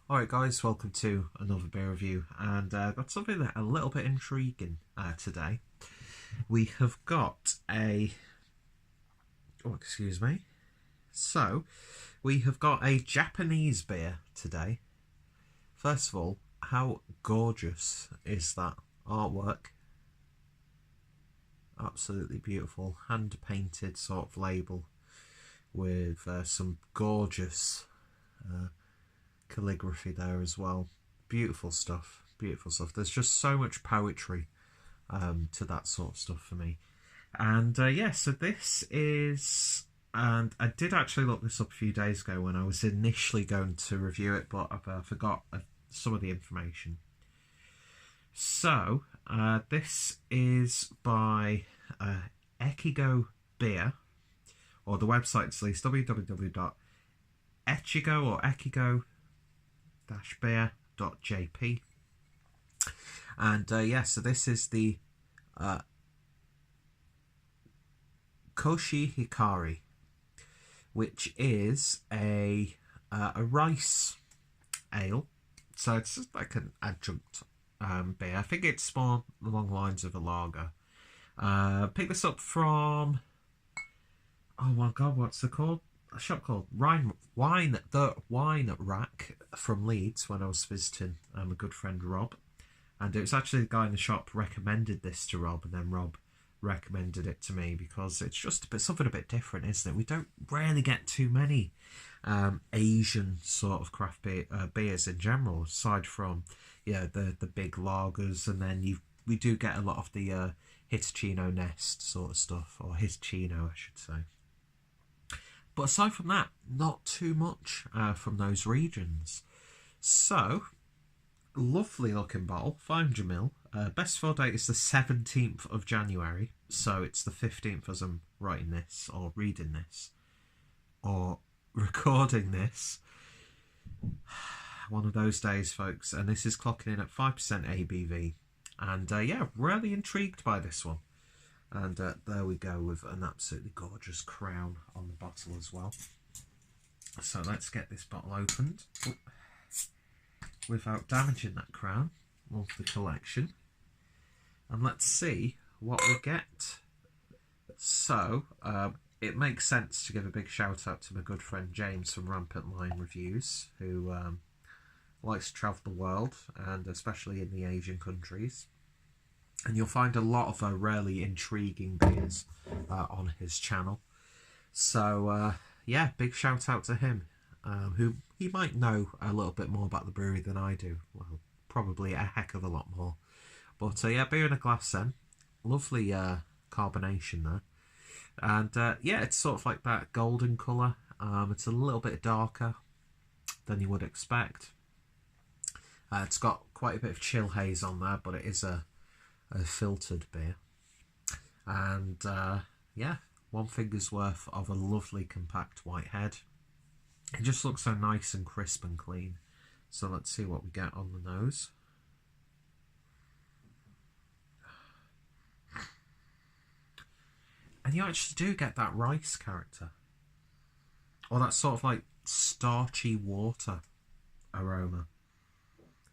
Alright guys, welcome to another beer review, and I've got something that a little bit intriguing today. We have got excuse me. So, we have got a Japanese beer today. First of all, how gorgeous is that artwork? Absolutely beautiful, hand-painted sort of label with some gorgeous calligraphy there as well. Beautiful stuff, beautiful stuff. There's just so much poetry to that sort of stuff for me. And so this is, and I did actually look this up a few days ago when I was initially going to review it, but I forgot some of the information. So this is by Echigo Beer, or the website's at least www.echigo or echigo-beer.jp. And so this is the Koshihikari, which is a rice ale. So it's just like an adjunct beer. I think it's more along the lines of a lager. Picked this up from, oh my god, what's it called? A shop called Wine Rack from Leeds when I was visiting a good friend Rob. And it was actually the guy in the shop recommended this to Rob, and then Rob recommended it to me because it's just something a bit different, isn't it? We don't really get too many Asian sort of craft beers in general, aside from the big lagers, and then we do get a lot of the Hitachino Nest sort of stuff, or Hitachino I should say. But aside from that, not too much from those regions. So, lovely looking bottle, 500ml. Best fill date is the 17th of January, so it's the 15th as I'm writing this, or reading this, or recording this. One of those days, folks, and this is clocking in at 5% ABV. And really intrigued by this one. And there we go, with an absolutely gorgeous crown on the bottle as well. So let's get this bottle opened without damaging that crown of the collection. And let's see what we get. So, it makes sense to give a big shout out to my good friend James from Rampant Line Reviews, who likes to travel the world, and especially in the Asian countries. And you'll find a lot of really intriguing beers on his channel. So, big shout out to him, who he might know a little bit more about the brewery than I do. Well, probably a heck of a lot more. But, beer in a glass then. Lovely carbonation there. And, it's sort of like that golden colour. It's a little bit darker than you would expect. It's got quite a bit of chill haze on there, but it is a filtered beer. And one finger's worth of a lovely compact white head. It just looks so nice and crisp and clean. So let's see what we get on the nose. And you actually do get that rice character, or that sort of like starchy water aroma.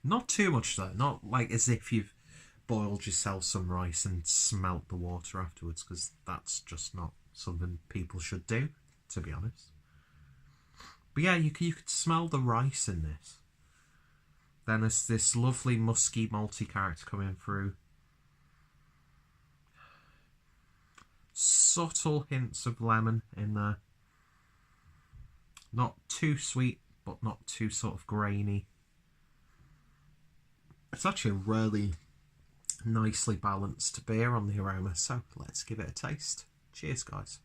Not too much though, not like as if you've boiled yourself some rice and smelt the water afterwards, because that's just not something people should do, to be honest. But yeah, you could smell the rice in this. Then there's this lovely musky malty character coming through. Subtle hints of lemon in there. Not too sweet, but not too sort of grainy. It's actually a really nicely balanced beer on the aroma, so let's give it a taste. Cheers, guys.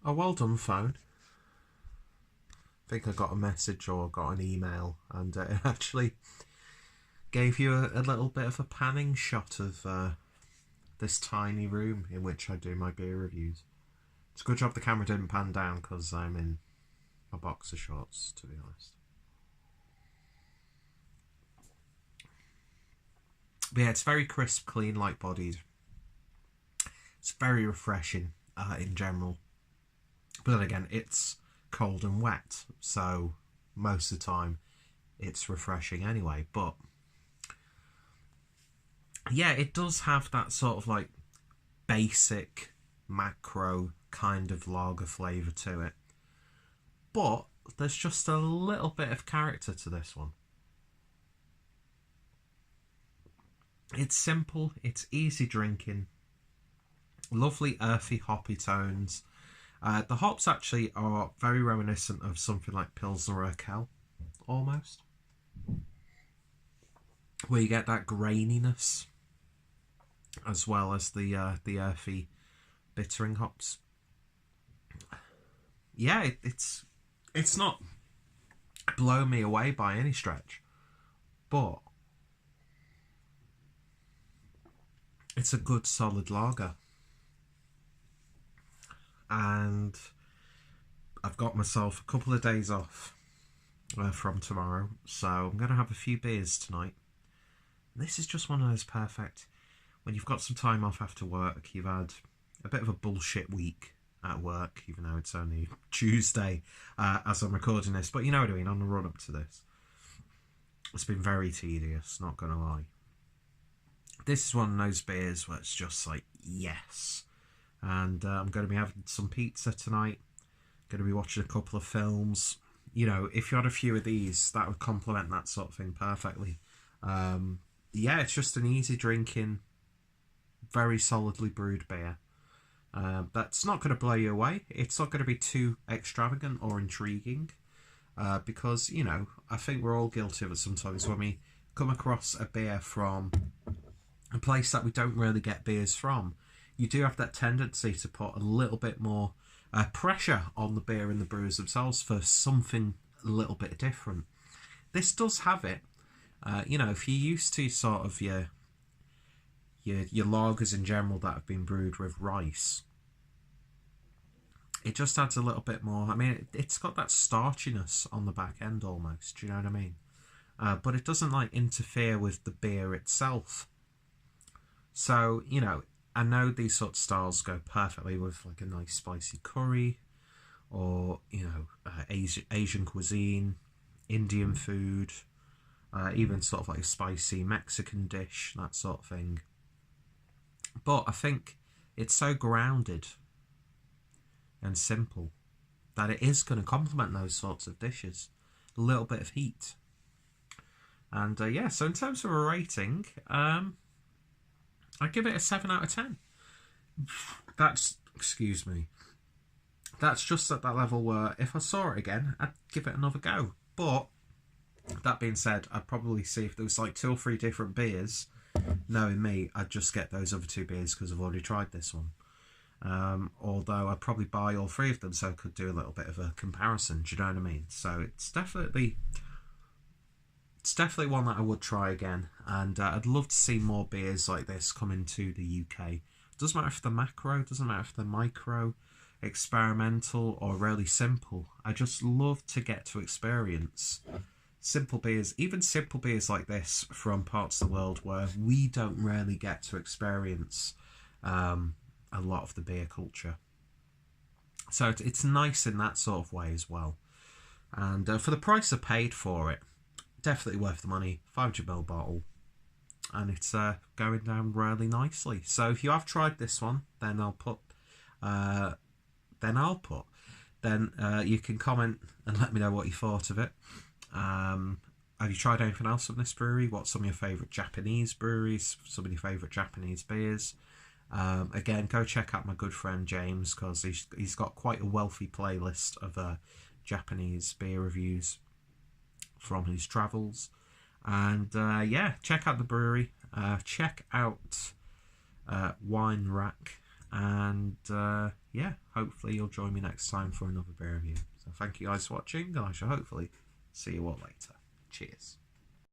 Oh, well done, phone. I think I got a message or got an email, and it actually gave you a little bit of a panning shot of this tiny room in which I do my beer reviews. It's a good job the camera didn't pan down, because I'm in my boxer shorts, to be honest. But yeah, it's very crisp, clean, light-bodied. It's very refreshing in general. But then again, it's cold and wet, so most of the time it's refreshing anyway. But yeah, it does have that sort of like basic macro kind of lager flavour to it. But there's just a little bit of character to this one. It's simple, it's easy drinking, lovely earthy hoppy tones. The hops actually are very reminiscent of something like Pilsner Urquell, almost, where you get that graininess as well as the earthy bittering hops. Yeah, it's not blown me away by any stretch, but it's a good solid lager. And I've got myself a couple of days off from tomorrow, so I'm going to have a few beers tonight. And this is just one of those perfect, when you've got some time off after work, you've had a bit of a bullshit week at work, even though it's only Tuesday as I'm recording this, but you know what I mean, on the run up to this. It's been very tedious, not going to lie. This is one of those beers where it's just like, yes. And I'm going to be having some pizza tonight. Going to be watching a couple of films. You know, if you had a few of these, that would complement that sort of thing perfectly. Yeah, it's just an easy drinking, very solidly brewed beer. That's not going to blow you away. It's not going to be too extravagant or intriguing. Because, you know, I think we're all guilty of it sometimes when we come across a beer from a place that we don't really get beers from. You do have that tendency to put a little bit more pressure on the beer and the brewers themselves for something a little bit different. This does have it. You know, if you're used to sort of your lagers in general that have been brewed with rice, it just adds a little bit more. I mean, it's got that starchiness on the back end almost. Do you know what I mean? But it doesn't like interfere with the beer itself. So, you know, I know these sort of styles go perfectly with like a nice spicy curry, or, you know, Asian cuisine, Indian food, even sort of like a spicy Mexican dish, that sort of thing. But I think it's so grounded and simple that it is going to complement those sorts of dishes. A little bit of heat. And yeah, so in terms of a rating, I'd give it a 7 out of 10. Excuse me. That's just at that level where if I saw it again, I'd give it another go. But that being said, I'd probably see if there was like 2 or 3 different beers. Knowing me, I'd just get those other 2 beers because I've already tried this one. Although I'd probably buy all 3 of them so I could do a little bit of a comparison. Do you know what I mean? So it's definitely one that I would try again, and I'd love to see more beers like this come into the UK. Doesn't matter if they're macro, doesn't matter if they're micro, experimental, or really simple. I just love to get to experience simple beers, even simple beers like this from parts of the world where we don't really get to experience a lot of the beer culture. So it's nice in that sort of way as well. And for the price I paid for it, definitely worth the money. 500ml bottle, and it's going down really nicely. So if you have tried this one, then you can comment and let me know what you thought of it. Have you tried anything else from this brewery? What's some of your favourite Japanese breweries? Some of your favourite Japanese beers? Again, go check out my good friend James, because he's got quite a wealthy playlist of Japanese beer reviews from his travels. And yeah, check out the brewery, check out Wine Rack, and yeah, hopefully you'll join me next time for another beer review. So thank you guys for watching, and I shall hopefully see you all later. Cheers.